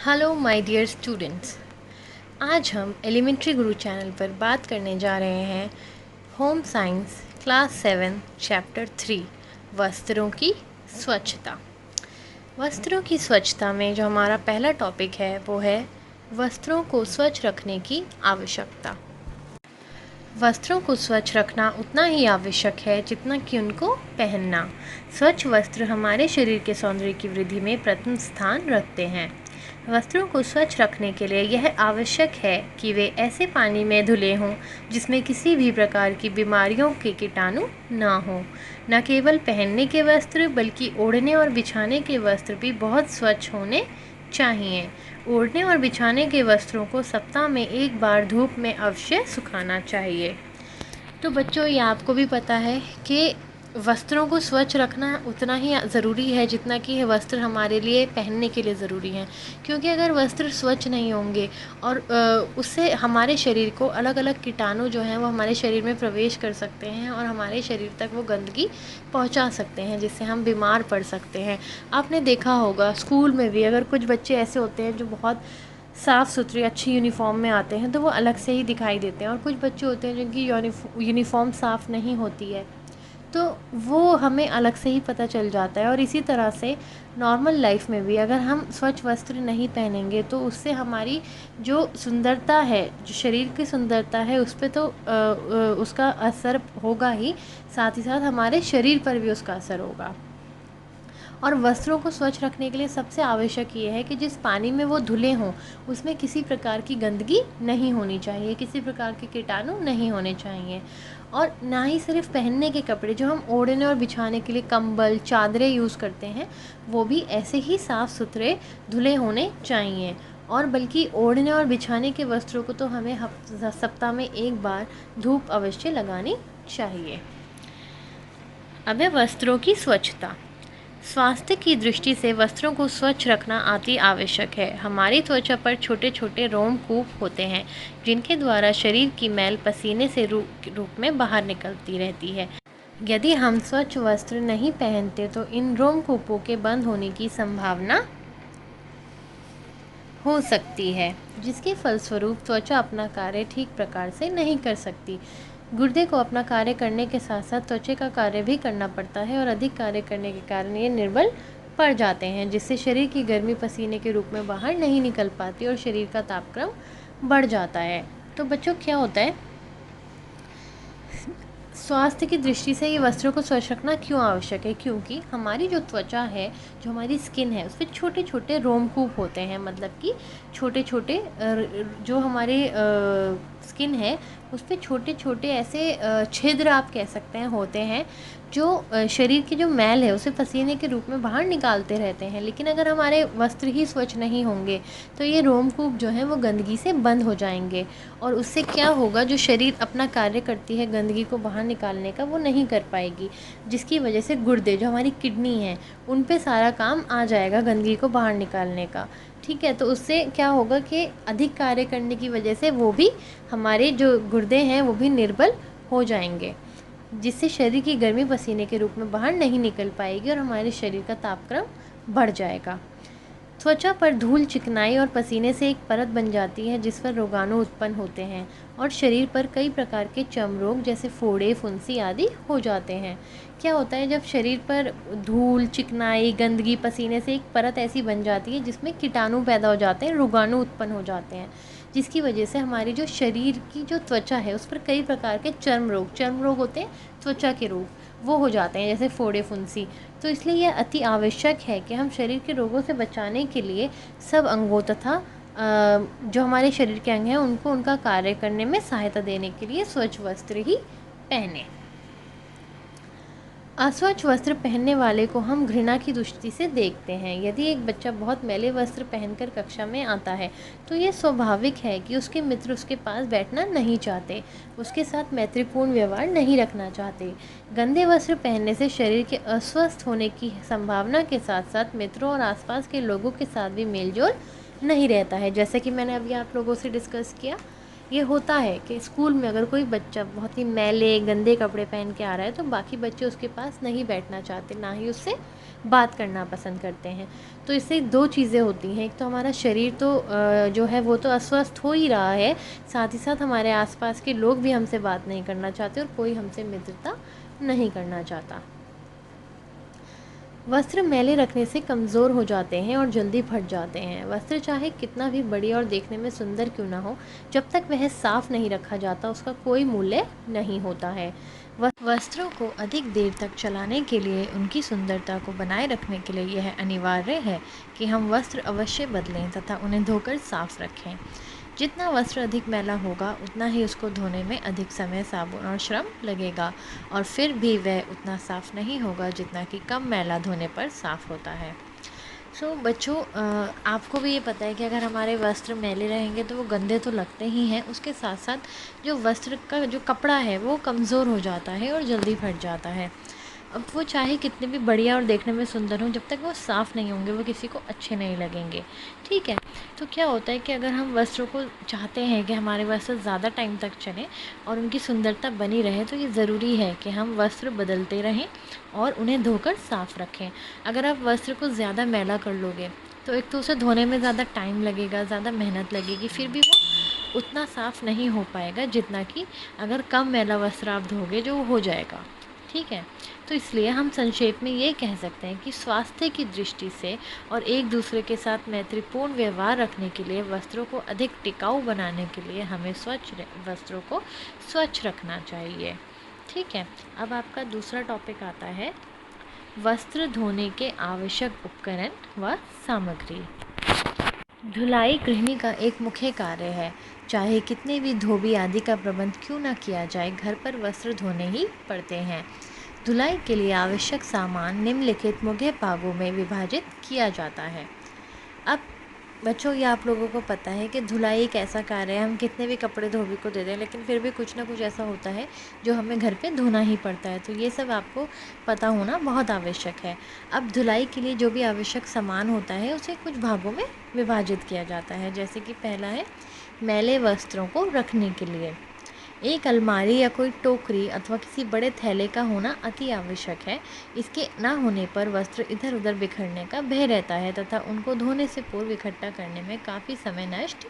Hello my dear students. आज हम elementary गुरु channel पर बात करने जा रहे हैं होम साइंस क्लास 7 चैप्टर 3 वस्त्रों की स्वच्छता। वस्त्रों की स्वच्छता में जो हमारा पहला टॉपिक है वो है वस्त्रों को स्वच्छ रखने की आवश्यकता। वस्त्रों को स्वच्छ रखना उतना ही आवश्यक है जितना कि उनको पहनना। स्वच्छ वस्त्र हमारे शरीर के सौंदर्य की वृद्धि में प्रथम स्थान रखते हैं। वस्त्रों को स्वच्छ रखने के लिए यह आवश्यक है कि वे ऐसे पानी में धुले हों जिसमें किसी भी प्रकार की बीमारियों के कीटाणु ना हो। न केवल पहनने के वस्त्र बल्कि ओढ़ने और बिछाने के वस्त्र भी बहुत स्वच्छ होने चाहिए। ओढ़ने और बिछाने के वस्त्रों को सप्ताह में एक बार धूप में अवश्य सुखाना चाहिए। तो बच्चों, ये आपको भी पता है कि वस्त्रों को स्वच्छ रखना उतना ही ज़रूरी है जितना कि ये वस्त्र हमारे लिए पहनने के लिए ज़रूरी हैं। क्योंकि अगर वस्त्र स्वच्छ नहीं होंगे और उससे हमारे शरीर को अलग अलग कीटाणु जो हैं वो हमारे शरीर में प्रवेश कर सकते हैं और हमारे शरीर तक वो गंदगी पहुंचा सकते हैं, जिससे हम बीमार पड़ सकते हैं। आपने देखा होगा स्कूल में भी अगर कुछ बच्चे ऐसे होते हैं जो बहुत साफ़ सुथरी अच्छी यूनिफॉर्म में आते हैं तो वो अलग से ही दिखाई देते हैं, और कुछ बच्चे होते हैं जिनकी यूनिफॉर्म साफ़ नहीं होती है तो वो हमें अलग से ही पता चल जाता है। और इसी तरह से नॉर्मल लाइफ में भी अगर हम स्वच्छ वस्त्र नहीं पहनेंगे तो उससे हमारी जो सुंदरता है, जो शरीर की सुंदरता है, उस पर तो उसका असर होगा ही, साथ ही साथ हमारे शरीर पर भी उसका असर होगा। और वस्त्रों को स्वच्छ रखने के लिए सबसे आवश्यक ये है कि जिस पानी में वो धुले हों उसमें किसी प्रकार की गंदगी नहीं होनी चाहिए, किसी प्रकार के कीटाणु नहीं होने चाहिए। और ना ही सिर्फ पहनने के कपड़े, जो हम ओढ़ने और बिछाने के लिए कंबल चादरें यूज़ करते हैं, वो भी ऐसे ही साफ़ सुथरे धुले होने चाहिए। और बल्कि ओढ़ने और बिछाने के वस्त्रों को तो हमें सप्ताह में एक बार धूप अवश्य लगानी चाहिए। अब है वस्त्रों की स्वच्छता। स्वास्थ्य की दृष्टि से वस्त्रों को स्वच्छ रखना अति आवश्यक है। हमारी त्वचा पर छोटे छोटे रोमकूप होते हैं जिनके द्वारा शरीर की मैल पसीने से रूप में बाहर निकलती रहती है। यदि हम स्वच्छ वस्त्र नहीं पहनते तो इन रोमकूपों के बंद होने की संभावना हो सकती है, जिसके फलस्वरूप त्वचा अपना कार्य ठीक प्रकार से नहीं कर सकती। गुर्दे को अपना कार्य करने के साथ साथ त्वचा का कार्य भी करना पड़ता है, और अधिक कार्य करने के कारण ये निर्बल पड़ जाते हैं, जिससे शरीर की गर्मी पसीने के रूप में बाहर नहीं निकल पाती और शरीर का तापक्रम बढ़ जाता है। तो बच्चों, क्या होता है, स्वास्थ्य की दृष्टि से ये वस्त्रों को स्वच्छ रखना क्यों आवश्यक है? क्योंकि हमारी जो त्वचा है, जो हमारी स्किन है, उस पर छोटे छोटे रोमकूप होते हैं। मतलब कि छोटे छोटे जो हमारे स्किन है उस पर छोटे छोटे ऐसे छिद्र आप कह सकते हैं होते हैं, जो शरीर की जो मैल है उसे पसीने के रूप में बाहर निकालते रहते हैं। लेकिन अगर हमारे वस्त्र ही स्वच्छ नहीं होंगे तो ये रोमकूप जो हैं वो गंदगी से बंद हो जाएंगे, और उससे क्या होगा, जो शरीर अपना कार्य करती है गंदगी को बाहर निकालने का, वो नहीं कर पाएगी, जिसकी वजह से गुर्दे, जो हमारी किडनी है, उन पे सारा काम आ जाएगा गंदगी को बाहर निकालने का। ठीक है, तो उससे क्या होगा कि अधिक कार्य करने की वजह से वो भी, हमारे जो गुर्दे हैं वो भी निर्बल हो जाएंगे, जिससे शरीर की गर्मी पसीने के रूप में बाहर नहीं निकल पाएगी और हमारे शरीर का तापक्रम बढ़ जाएगा। त्वचा पर धूल, चिकनाई और पसीने से एक परत बन जाती है जिस पर रोगाणु उत्पन्न होते हैं, और शरीर पर कई प्रकार के चर्म रोग जैसे फोड़े, फुंसी आदि हो जाते हैं। क्या होता है, जब शरीर पर धूल, चिकनाई, गंदगी, पसीने से एक परत ऐसी बन जाती है जिसमें कीटाणु पैदा हो जाते हैं, रोगाणु उत्पन्न हो जाते हैं, जिसकी वजह से हमारी जो शरीर की जो त्वचा है उस पर कई प्रकार के चर्म रोग होते हैं, त्वचा के रोग वो हो जाते हैं, जैसे फोड़े, फुंसी। तो इसलिए यह अति आवश्यक है कि हम शरीर के रोगों से बचाने के लिए सब अंगों तथा जो हमारे शरीर के अंग हैं उनको उनका कार्य करने में सहायता देने के लिए स्वच्छ वस्त्र ही पहने। अस्वच्छ वस्त्र पहनने वाले को हम घृणा की दृष्टि से देखते हैं। यदि एक बच्चा बहुत मैले वस्त्र पहनकर कक्षा में आता है तो ये स्वाभाविक है कि उसके मित्र उसके पास बैठना नहीं चाहते, उसके साथ मैत्रीपूर्ण व्यवहार नहीं रखना चाहते। गंदे वस्त्र पहनने से शरीर के अस्वस्थ होने की संभावना के साथ साथ मित्रों और आसपास के लोगों के साथ भी मेलजोल नहीं रहता है। जैसे कि मैंने अभी आप लोगों से डिस्कस किया ये होता है कि स्कूल में अगर कोई बच्चा बहुत ही मैले गंदे कपड़े पहन के आ रहा है तो बाकी बच्चे उसके पास नहीं बैठना चाहते, ना ही उससे बात करना पसंद करते हैं। तो इससे दो चीज़ें होती हैं, एक तो हमारा शरीर तो जो है वो तो अस्वस्थ हो ही रहा है, साथ ही साथ हमारे आसपास के लोग भी हमसे बात नहीं करना चाहते और कोई हमसे मित्रता नहीं करना चाहता। वस्त्र मैले रखने से कमज़ोर हो जाते हैं और जल्दी फट जाते हैं। वस्त्र चाहे कितना भी बढ़िया और देखने में सुंदर क्यों ना हो, जब तक वह साफ नहीं रखा जाता उसका कोई मूल्य नहीं होता है। वस्त्रों को अधिक देर तक चलाने के लिए, उनकी सुंदरता को बनाए रखने के लिए यह अनिवार्य है कि हम वस्त्र अवश्य बदलें तथा उन्हें धोकर साफ रखें। जितना वस्त्र अधिक मैला होगा उतना ही उसको धोने में अधिक समय, साबुन और श्रम लगेगा, और फिर भी वह उतना साफ़ नहीं होगा जितना कि कम मैला धोने पर साफ़ होता है। बच्चों, आपको भी ये पता है कि अगर हमारे वस्त्र मैले रहेंगे तो वो गंदे तो लगते ही हैं, उसके साथ साथ जो वस्त्र का जो कपड़ा है वो कमज़ोर हो जाता है और जल्दी फट जाता है। अब वो चाहे कितने भी बढ़िया और देखने में सुंदर हों, जब तक वो साफ़ नहीं होंगे वो किसी को अच्छे नहीं लगेंगे। ठीक है, तो क्या होता है कि अगर हम वस्त्रों को चाहते हैं कि हमारे वस्त्र ज़्यादा टाइम तक चलें और उनकी सुंदरता बनी रहे, तो ये ज़रूरी है कि हम वस्त्र बदलते रहें और उन्हें धोकर साफ़ रखें। अगर आप वस्त्र को ज़्यादा मैला कर लोगे तो एक तो उसे धोने में ज़्यादा टाइम लगेगा, ज़्यादा मेहनत लगेगी, फिर भी वो उतना साफ़ नहीं हो पाएगा जितना कि अगर कम मैला वस्त्र आप धोगे जो हो जाएगा। ठीक है, तो इसलिए हम संक्षेप में ये कह सकते हैं कि स्वास्थ्य की दृष्टि से और एक दूसरे के साथ मैत्रीपूर्ण व्यवहार रखने के लिए, वस्त्रों को अधिक टिकाऊ बनाने के लिए हमें वस्त्रों को स्वच्छ रखना चाहिए। ठीक है, अब आपका दूसरा टॉपिक आता है वस्त्र धोने के आवश्यक उपकरण व सामग्री। धुलाई गृहिणी का एक मुख्य कार्य है। चाहे कितने भी धोबी आदि का प्रबंध क्यों न किया जाए, घर पर वस्त्र धोने ही पड़ते हैं। धुलाई के लिए आवश्यक सामान निम्नलिखित मुख्य भागों में विभाजित किया जाता है। अब बच्चों, ये आप लोगों को पता है कि धुलाई एक ऐसा कार्य है, हम कितने भी कपड़े धोबी को दे दें लेकिन फिर भी कुछ ना कुछ ऐसा होता है जो हमें घर पे धोना ही पड़ता है। तो ये सब आपको पता होना बहुत आवश्यक है। अब धुलाई के लिए जो भी आवश्यक सामान होता है उसे कुछ भागों में विभाजित किया जाता है। जैसे कि पहला है मैले वस्त्रों को रखने के लिए। एक अलमारी या कोई टोकरी अथवा किसी बड़े थैले का होना अति आवश्यक है। इसके न होने पर वस्त्र इधर उधर बिखरने का भय रहता है तथा उनको धोने से पूर्व इकट्ठा करने में काफ़ी समय नष्ट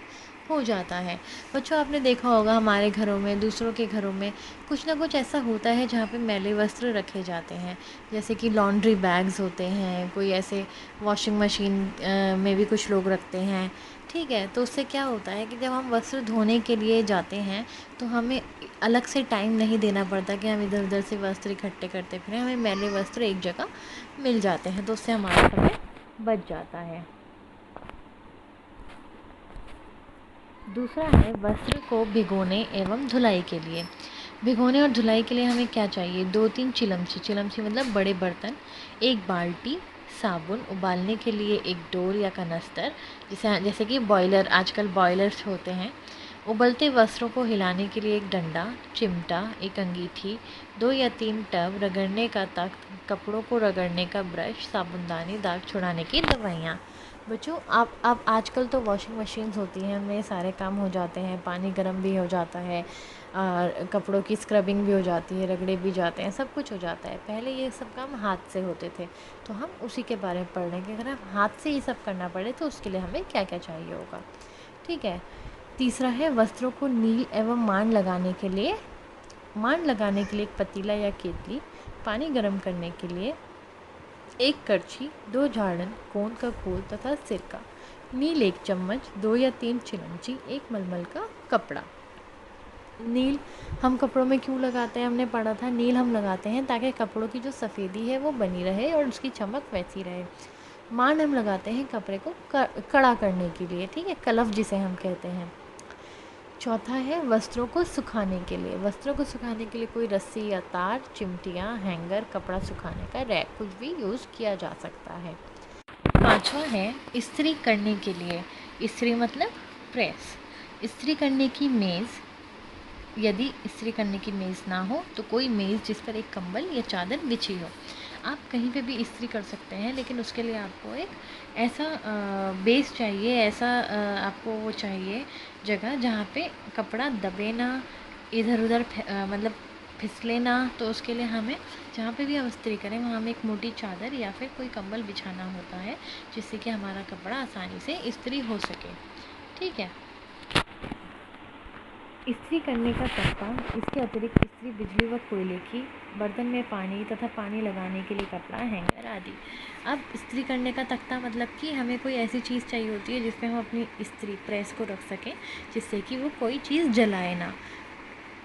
हो जाता है। बच्चों, आपने देखा होगा हमारे घरों में, दूसरों के घरों में कुछ ना कुछ ऐसा होता है जहाँ पे मैले वस्त्र रखे जाते हैं। जैसे कि लॉन्ड्री बैग्स होते हैं, कोई ऐसे वॉशिंग मशीन में भी कुछ लोग रखते हैं। ठीक है, तो उससे क्या होता है कि जब हम वस्त्र धोने के लिए जाते हैं तो हमें अलग से टाइम नहीं देना पड़ता कि हम इधर उधर से वस्त्र इकट्ठे करते फिरें। हमें मैले वस्त्र एक जगह मिल जाते हैं, तो उससे हमारा समय बच जाता है। दूसरा है वस्त्र को भिगोने एवं धुलाई के लिए। भिगोने और धुलाई के लिए हमें क्या चाहिए? 2-3 चिलमची, चिलमची मतलब बड़े बर्तन, एक बाल्टी, साबुन, उबालने के लिए एक डोर या कनस्तर, जैसे कि बॉयलर, आजकल बॉयलर्स होते हैं। उबलते वस्त्रों को हिलाने के लिए एक डंडा, चिमटा, एक अंगीठी, 2 या 3 टब, रगड़ने का तख्त, कपड़ों को रगड़ने का ब्रश, साबुनदानी, दाग छुड़ाने की दवाइयाँ। बच्चों, आप आजकल तो वॉशिंग मशीन्स होती हैं, उनमें सारे काम हो जाते हैं, पानी गर्म भी हो जाता है और कपड़ों की स्क्रबिंग भी हो जाती है, रगड़े भी जाते हैं, सब कुछ हो जाता है। पहले ये सब काम हाथ से होते थे, तो हम उसी के बारे में पढ़ रहे हैं कि अगर हम हाथ से ये सब करना पड़े तो उसके लिए हमें क्या क्या चाहिए होगा। ठीक है, तीसरा है वस्त्रों को नील एवं मान लगाने के लिए। मान लगाने के लिए एक पतीला या केतली, पानी गर्म करने के लिए एक करछी, 2 झाड़न, गोंद का घोल तथा सिरका, नील 1 चम्मच, 2 या 3 चिलमची, एक मलमल का कपड़ा। नील हम कपड़ों में क्यों लगाते हैं? हमने पढ़ा था नील हम लगाते हैं ताकि कपड़ों की जो सफ़ेदी है वो बनी रहे और उसकी चमक वैसी रहे। मान हम लगाते हैं कपड़े को कड़ा करने के लिए, ठीक है, कलफ जिसे हम कहते हैं। चौथा है वस्त्रों को सुखाने के लिए। वस्त्रों को सुखाने के लिए कोई रस्सी या तार, चिमटियाँ, हैंगर, कपड़ा सुखाने का रैक, कुछ भी यूज़ किया जा सकता है। पांचवा है इस्त्री करने के लिए। इस्त्री मतलब प्रेस। इस्त्री करने की मेज़, यदि इस्त्री करने की मेज़ ना हो तो कोई मेज़ जिस पर एक कंबल या चादर बिछी हो। आप कहीं पे भी इस्त्री कर सकते हैं, लेकिन उसके लिए आपको एक ऐसा बेस चाहिए, ऐसा आपको वो चाहिए जगह जहाँ पे कपड़ा दबे ना, इधर उधर मतलब फिसले ना। तो उसके लिए हमें जहाँ पे भी हम इस्त्री करें वहाँ हमें एक मोटी चादर या फिर कोई कंबल बिछाना होता है, जिससे कि हमारा कपड़ा आसानी से इस्त्री हो सके। ठीक है। इस्त्री करने का तख्ता, इसके अतिरिक्त इस्त्री बिजली व कोयले की, बर्तन में पानी तथा पानी लगाने के लिए कपड़ा, हैंगर आदि। अब इस्त्री करने का तख्ता मतलब कि हमें कोई ऐसी चीज़ चाहिए होती है जिसमें हम अपनी इस्त्री प्रेस को रख सकें, जिससे कि वो कोई चीज़ जलाए ना।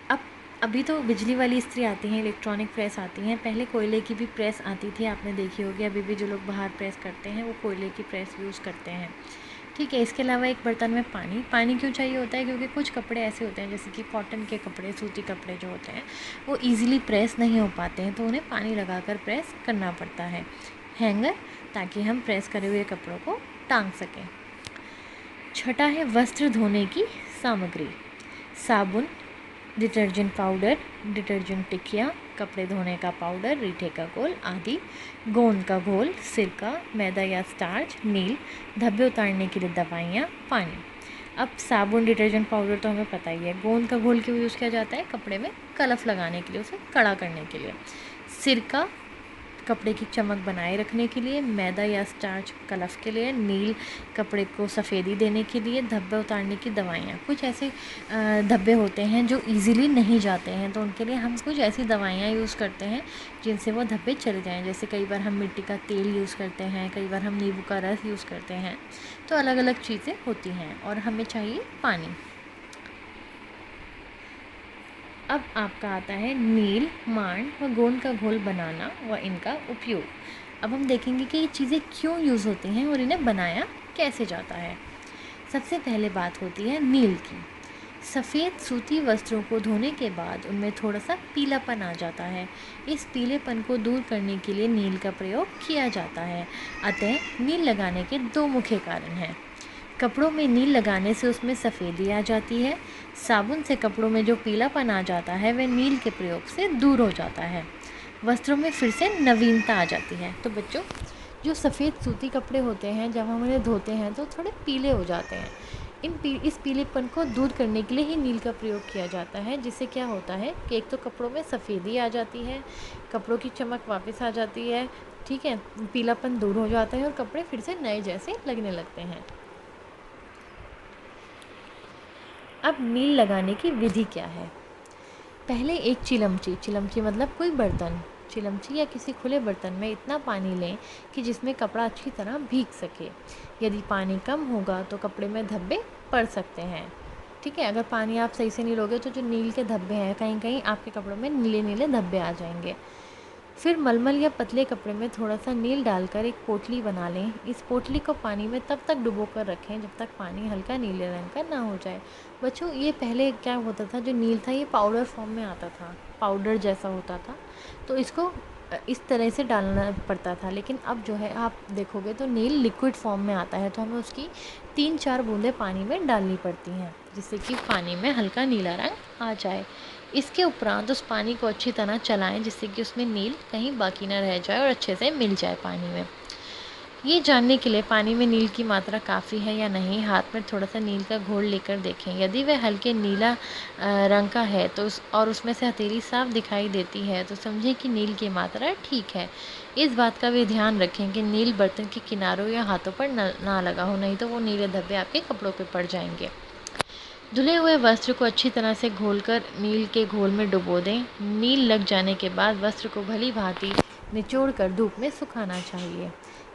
अब अभी तो बिजली वाली इस्त्री आती हैं, इलेक्ट्रॉनिक प्रेस आती हैं, पहले कोयले की भी प्रेस आती थी, आपने देखी होगी। अभी भी जो लोग बाहर प्रेस करते हैं वो कोयले की प्रेस यूज़ करते हैं। ठीक है। इसके अलावा एक बर्तन में पानी क्यों चाहिए होता है? क्योंकि कुछ कपड़े ऐसे होते हैं, जैसे कि कॉटन के कपड़े, सूती कपड़े जो होते हैं वो ईज़िली प्रेस नहीं हो पाते हैं, तो उन्हें पानी लगाकर प्रेस करना पड़ता है। हैंगर, ताकि हम प्रेस करे हुए कपड़ों को टांग सकें। छठा है वस्त्र धोने की सामग्री, साबुन, डिटर्जेंट पाउडर, डिटर्जेंट टिकिया, कपड़े धोने का पाउडर, रीठे का घोल आदि, गोंद का घोल, सिरका, मैदा या स्टार्च, नील, धब्बे उतारने के लिए दवाइयाँ, पानी। अब साबुन, डिटर्जेंट पाउडर तो हमें पता ही है। गोंद का घोल क्यों यूज़ किया जाता है? कपड़े में कलफ लगाने के लिए, उसे कड़ा करने के लिए। सिरका, कपड़े की चमक बनाए रखने के लिए। मैदा या स्टार्च, कलफ के लिए। नील, कपड़े को सफ़ेदी देने के लिए। धब्बे उतारने की दवाइयाँ, कुछ ऐसे धब्बे होते हैं जो इजीली नहीं जाते हैं, तो उनके लिए हम कुछ ऐसी दवाइयाँ यूज़ करते हैं जिनसे वो धब्बे चले जाएँ। जैसे कई बार हम मिट्टी का तेल यूज़ करते हैं, कई बार हम नींबू का रस यूज़ करते हैं। तो अलग अलग चीज़ें होती हैं। और हमें चाहिए पानी। अब आपका आता है नील, मांड व गोंद का घोल बनाना व इनका उपयोग। अब हम देखेंगे कि ये चीज़ें क्यों यूज़ होती हैं और इन्हें बनाया कैसे जाता है। सबसे पहले बात होती है नील की। सफ़ेद सूती वस्त्रों को धोने के बाद उनमें थोड़ा सा पीलापन आ जाता है। इस पीलेपन को दूर करने के लिए नील का प्रयोग किया जाता है। अतः नील लगाने के दो मुख्य कारण हैं। कपड़ों में नील लगाने से उसमें सफ़ेदी आ जाती है। साबुन से कपड़ों में जो पीलापन आ जाता है वह नील के प्रयोग से दूर हो जाता है। वस्त्रों में फिर से नवीनता आ जाती है। तो बच्चों, जो सफ़ेद सूती कपड़े होते हैं जब हम उन्हें धोते हैं तो थोड़े पीले हो जाते हैं। इस पीलेपन को दूर करने के लिए ही नील का प्रयोग किया जाता है, जिससे क्या होता है कि एक तो कपड़ों में सफ़ेदी आ जाती है, कपड़ों की चमक वापस आ जाती है। ठीक है, पीलापन दूर हो जाता है और कपड़े फिर से नए जैसे लगने लगते हैं। अब नील लगाने की विधि क्या है? पहले एक चिलमची मतलब कोई बर्तन, चिलमची या किसी खुले बर्तन में इतना पानी लें कि जिसमें कपड़ा अच्छी तरह भीग सके। यदि पानी कम होगा तो कपड़े में धब्बे पड़ सकते हैं। ठीक है, अगर पानी आप सही से नहीं लोगे तो जो नील के धब्बे हैं, कहीं कहीं आपके कपड़ों में नीले नीले धब्बे आ जाएंगे। फिर मलमल या पतले कपड़े में थोड़ा सा नील डालकर एक पोटली बना लें। इस पोटली को पानी में तब तक डुबो कर रखें जब तक पानी हल्का नीले रंग का ना हो जाए। बच्चों, ये पहले क्या होता था, जो नील था ये पाउडर फॉर्म में आता था, पाउडर जैसा होता था, तो इसको इस तरह से डालना पड़ता था। लेकिन अब जो है आप देखोगे तो नील लिक्विड फॉर्म में आता है, तो हमें उसकी 3-4 बूंदें पानी में डालनी पड़ती हैं, जिससे कि पानी में हल्का नीला रंग आ जाए। इसके उपरांत उस पानी को अच्छी तरह चलाएं, जिससे कि उसमें नील कहीं बाकी ना रह जाए और अच्छे से मिल जाए पानी में। ये जानने के लिए पानी में नील की मात्रा काफ़ी है या नहीं, हाथ में थोड़ा सा नील का घोल लेकर देखें। यदि वह हल्के नीला रंग का है तो और उसमें से हथेली साफ दिखाई देती है तो समझें कि नील की मात्रा ठीक है। इस बात का भी ध्यान रखें कि नील बर्तन के किनारों या हाथों पर ना लगा हो, नहीं तो वो नीले धब्बे आपके कपड़ों पर पड़ जाएंगे। धुले हुए वस्त्र को अच्छी तरह से घोलकर नील के घोल में डुबो दें। नील लग जाने के बाद वस्त्र को भली भांति निचोड़कर धूप में सुखाना चाहिए।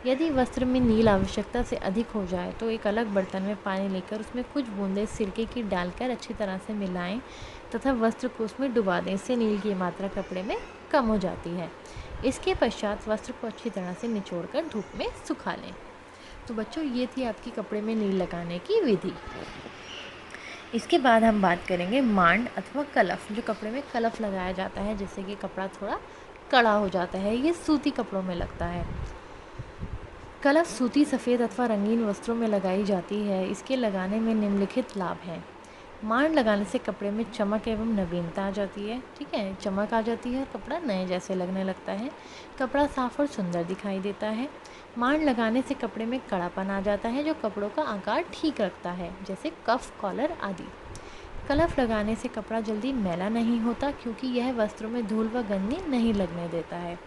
यदि वस्त्र में नील आवश्यकता से अधिक हो जाए तो एक अलग बर्तन में पानी लेकर उसमें कुछ बूंदें सिरके की डालकर अच्छी तरह से मिलाएं तथा वस्त्र को उसमें डुबा दें। इससे नील की मात्रा कपड़े में कम हो जाती है। इसके पश्चात वस्त्र को अच्छी तरह से निचोड़कर धूप में सुखा लें। तो बच्चों, ये थी आपकी कपड़े में नील लगाने की विधि। इसके बाद हम बात करेंगे मांड अथवा कलफ, जो कपड़े में कलफ लगाया जाता है जिससे कि कपड़ा थोड़ा कड़ा हो जाता है। ये सूती कपड़ों में लगता है। कलफ सूती, सफ़ेद अथवा रंगीन वस्त्रों में लगाई जाती है। इसके लगाने में निम्नलिखित लाभ हैं। मांड लगाने से कपड़े में चमक एवं नवीनता आ जाती है, ठीक है, चमक आ जाती है, कपड़ा नए जैसे लगने लगता है, कपड़ा साफ और सुंदर दिखाई देता है। मांड लगाने से कपड़े में कड़ापन आ जाता है जो कपड़ों का आकार ठीक रखता है, जैसे कफ, कॉलर आदि। कलफ लगाने से कपड़ा जल्दी मैला नहीं होता क्योंकि यह वस्त्रों में धूल व गंदगी नहीं लगने देता है।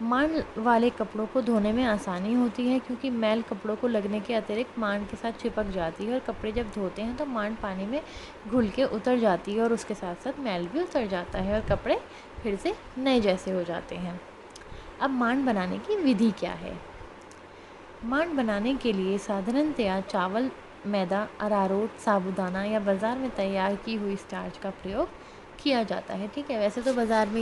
मांड वाले कपड़ों को धोने में आसानी होती है क्योंकि मैल कपड़ों को लगने के अतिरिक्त मांड के साथ चिपक जाती है और कपड़े जब धोते हैं तो मांड पानी में घुल के उतर जाती है और उसके साथ साथ मैल भी उतर जाता है और कपड़े फिर से नए जैसे हो जाते हैं। अब मांड बनाने की विधि क्या है? मांड बनाने के लिए साधारणतया चावल, मैदा, अरारोट, साबूदाना या बाज़ार में तैयार की हुई स्टार्च का प्रयोग किया जाता है, ठीक है। वैसे तो बाज़ार में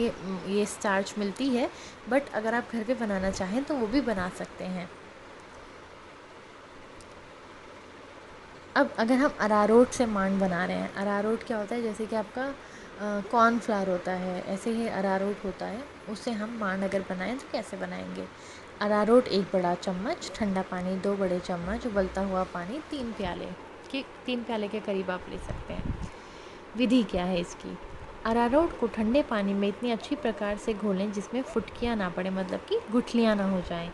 ये स्टार्च मिलती है, बट अगर आप घर पे बनाना चाहें तो वो भी बना सकते हैं। अब अगर हम अरारोट से मांड बना रहे हैं, अरारोट क्या होता है, जैसे कि आपका कॉर्नफ्लावर होता है, ऐसे ही अरारोट होता है, उससे हम मांड अगर बनाएं तो कैसे बनाएंगे? अरारोट 1 बड़ा चम्मच, ठंडा पानी 2 बड़े चम्मच, उबलता हुआ पानी 3 प्याले के करीब आप ले सकते हैं। विधि क्या है इसकी? अरारोट को ठंडे पानी में इतनी अच्छी प्रकार से घोलें जिसमें फुटकियाँ ना पड़े, मतलब कि गुठलियाँ ना हो जाएं।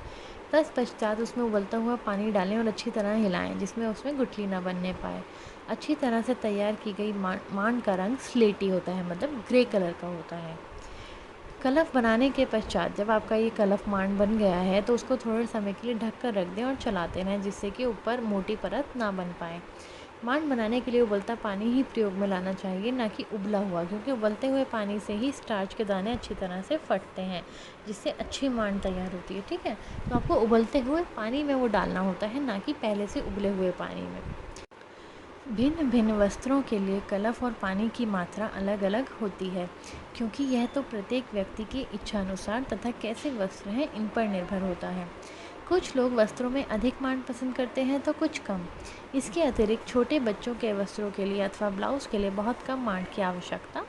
तत्पश्चात उसमें उबलता हुआ पानी डालें और अच्छी तरह हिलाएं जिसमें उसमें गुठली ना बनने पाए। अच्छी तरह से तैयार की गई मांड का रंग स्लेटी होता है, मतलब ग्रे कलर का होता है। कलफ बनाने के पश्चात जब आपका ये कलफ मांड बन गया है तो उसको थोड़े समय के लिए ढक कर रख दें और चलाते रहें जिससे कि ऊपर मोटी परत ना बन पाए। मांड बनाने के लिए उबलता पानी ही प्रयोग में लाना चाहिए, ना कि उबला हुआ, क्योंकि उबलते हुए पानी से ही स्टार्च के दाने अच्छी तरह से फटते हैं जिससे अच्छी मांड तैयार होती है, ठीक है। तो आपको उबलते हुए पानी में वो डालना होता है, ना कि पहले से उबले हुए पानी में। भिन्न भिन्न वस्त्रों के लिए कलफ और पानी की मात्रा अलग अलग होती है क्योंकि यह तो प्रत्येक व्यक्ति की इच्छानुसार तथा कैसे वस्त्र हैं इन पर निर्भर होता है। कुछ लोग वस्त्रों में अधिक मांड पसंद करते हैं तो कुछ कम। इसके अतिरिक्त छोटे बच्चों के वस्त्रों के लिए अथवा ब्लाउज के लिए बहुत कम मांड की आवश्यकता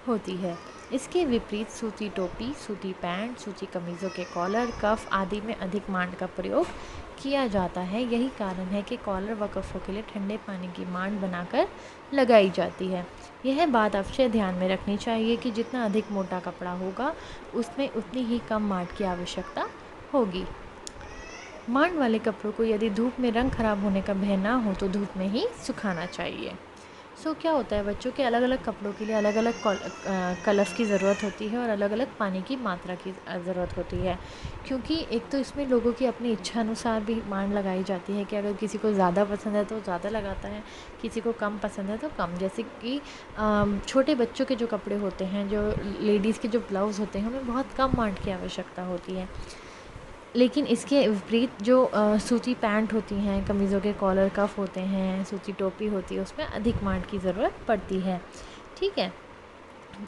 होती है। इसके विपरीत सूती टोपी, सूती पैंट, सूती कमीज़ों के कॉलर, कफ आदि में अधिक मांड का प्रयोग किया जाता है। यही कारण है कि कॉलर व कफ़ों के लिए ठंडे पानी की मांड बनाकर लगाई जाती है। यह बात अवश्य ध्यान में रखनी चाहिए कि जितना अधिक मोटा कपड़ा होगा उसमें उतनी ही कम मांड की आवश्यकता होगी। मांड वाले कपड़ों को यदि धूप में रंग खराब होने का भय ना हो तो धूप में ही सुखाना चाहिए। क्या होता है, बच्चों के अलग अलग कपड़ों के लिए अलग अलग कलफ की ज़रूरत होती है और अलग अलग पानी की मात्रा की ज़रूरत होती है, क्योंकि एक तो इसमें लोगों की अपनी इच्छा अनुसार भी मांड लगाई जाती है कि अगर किसी को ज़्यादा पसंद है तो ज़्यादा लगाता है, किसी को कम पसंद है तो कम। जैसे कि छोटे बच्चों के जो कपड़े होते हैं, जो लेडीज़ के जो ब्लाउज़ होते हैं, उनमें बहुत कम मांड की आवश्यकता होती है। लेकिन इसके विपरीत जो सूती पैंट होती हैं, कमीज़ों के कॉलर कफ होते हैं, सूती टोपी होती है, उसमें अधिक मांड की ज़रूरत पड़ती है, ठीक है।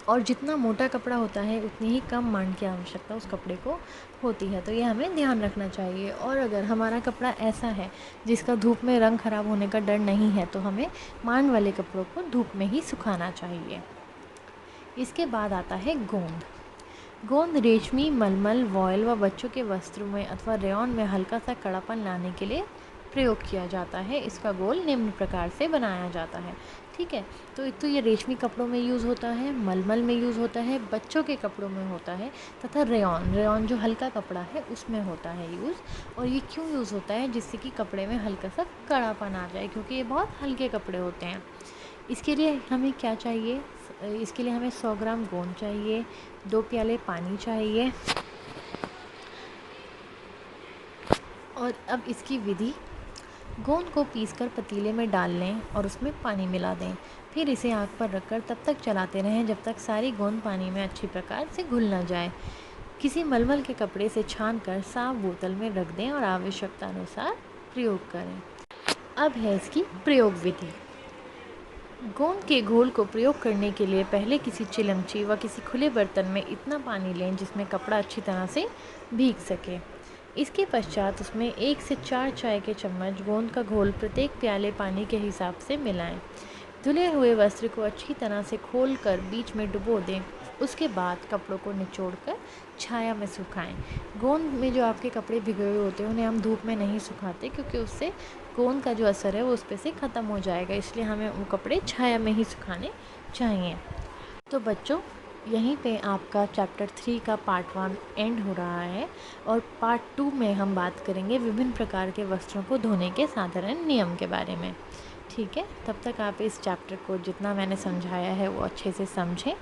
और जितना मोटा कपड़ा होता है उतनी ही कम मांड की आवश्यकता उस कपड़े को होती है, तो ये हमें ध्यान रखना चाहिए। और अगर हमारा कपड़ा ऐसा है जिसका धूप में रंग ख़राब होने का डर नहीं है तो हमें मांड वाले कपड़ों को धूप में ही सुखाना चाहिए। इसके बाद आता है गोंद। गोंद रेशमी, मलमल, वॉयल व बच्चों के वस्त्रों में अथवा रेयॉन में हल्का सा कड़ापन लाने के लिए प्रयोग किया जाता है। इसका गोल निम्न प्रकार से बनाया जाता है, ठीक है। तो एक तो ये रेशमी कपड़ों में यूज़ होता है, मलमल में यूज़ होता है, बच्चों के कपड़ों में होता है, तथा रेयॉन जो हल्का कपड़ा है उसमें होता है यूज़। और ये क्यों यूज़ होता है? जिससे कि कपड़े में हल्का सा कड़ापन आ जाए, क्योंकि ये बहुत हल्के कपड़े होते हैं। इसके लिए हमें क्या चाहिए? इसके लिए हमें 100 ग्राम गोंद चाहिए, 2 प्याले पानी चाहिए। और अब इसकी विधि: गोंद को पीसकर पतीले में डाल लें और उसमें पानी मिला दें। फिर इसे आग पर रखकर तब तक चलाते रहें जब तक सारी गोंद पानी में अच्छी प्रकार से घुल ना जाए। किसी मलमल के कपड़े से छानकर साफ बोतल में रख दें और आवश्यकता अनुसार प्रयोग करें। अब है इसकी प्रयोग विधि। गोंद के घोल को प्रयोग करने के लिए पहले किसी चिलमची व किसी खुले बर्तन में इतना पानी लें जिसमें कपड़ा अच्छी तरह से भीग सके। इसके पश्चात उसमें 1 से 4 चाय के चम्मच गोंद का घोल प्रत्येक प्याले पानी के हिसाब से मिलाएं। धुले हुए वस्त्र को अच्छी तरह से खोल कर बीच में डुबो दें। उसके बाद कपड़ों को निचोड़कर छाया में सुखाएं। गोंद में जो आपके कपड़े भिगे हुए होते हैं उन्हें हम धूप में नहीं सुखाते, क्योंकि उससे गोंद का जो असर है वो उस पे से ख़त्म हो जाएगा, इसलिए हमें वो कपड़े छाया में ही सुखाने चाहिए। तो बच्चों, यहीं पे आपका चैप्टर 3 का पार्ट 1 एंड हो रहा है, और पार्ट 2 में हम बात करेंगे विभिन्न प्रकार के वस्त्रों को धोने के साधारण नियम के बारे में। ठीक है, तब तक आप इस चैप्टर को जितना मैंने समझाया है वो अच्छे से समझें